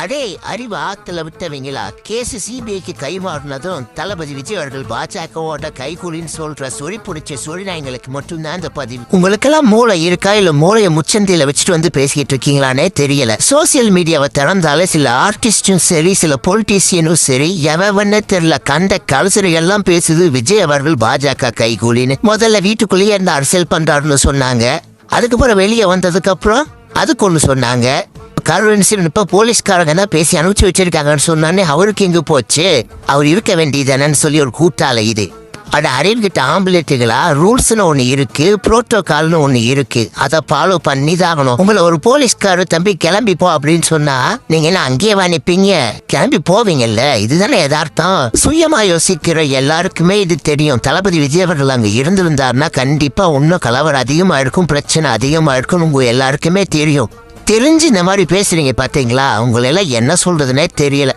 அடே அறிவு ஆத்துல விட்டவங்களா, கேஸ் சிபிஐக்கு கைமாறினதும் தளபதி விஜய் அவர்கள் பாஜகவோட கைகூலின்னு சொல்ற சொறி பிடிச்ச சொறிநாய்களுக்கு மட்டும்தான் இந்த பதிவு. உங்களுக்கெல்லாம் மூளை இருக்கா இல்ல மூளைய முச்சந்தியில வச்சுட்டு வந்து பேசிட்டு இருக்கீங்களானே தெரியல. சோசியல் மீடியாவை திறந்தாலே சில ஆர்டிஸ்டும் சரி சில பொலிட்டீசியனும் சரி எவன்னு தெரியல கண்ட கலசரை எல்லாம் பேசுது விஜய் அவர்கள் பாஜக கைகூலின்னு. முதல்ல வீட்டுக்குள்ளேயே இருந்து அரசியல் பண்றாருன்னு சொன்னாங்க. அதுக்கப்புறம் வெளியே வந்ததுக்கு அப்புறம் அதுக்கு ஒண்ணு சொன்னாங்க. கருவன்சின் இப்ப போலீஸ்காரங்க தான் பேசி அனுப்பிச்சு வச்சிருக்காங்கன்னு சொன்னானே அவருக்கு எங்க போச்சு? அவர் இருக்க வேண்டியதானு சொல்லி ஒரு கூட்டால இது. அட அறிவுகிட்ட ஆம்புலேட்டுகளா, ரூல்ஸ்னு ஒண்ணு இருக்கு, புரோட்டோகால்னு ஒண்ணு இருக்கு, அதை ஃபாலோ பண்ணி தாகணும். உங்களை ஒரு போலீஸ்காரர் தம்பி கிளம்பி போ அப்படின்னு சொன்னா நீங்க என்ன அங்கேயே நிப்பீங்க? கிளம்பி போவீங்கல்ல. இதுதானே யதார்த்தம். சுயமா யோசிக்கிற எல்லாருக்குமே இது தெரியும். தளபதி விஜய் அவர்கள் அங்க இருந்திருந்தாருன்னா கண்டிப்பா இன்னும் கலவரம் அதிகமா இருக்கும், பிரச்சனை அதிகமா இருக்கும். உங்க எல்லாருக்குமே தெரியும். தெரிஞ்சு இந்த மாதிரி பேசுறீங்க பாத்தீங்களா? உங்களெல்லாம் என்ன சொல்றதுன்னே தெரியல.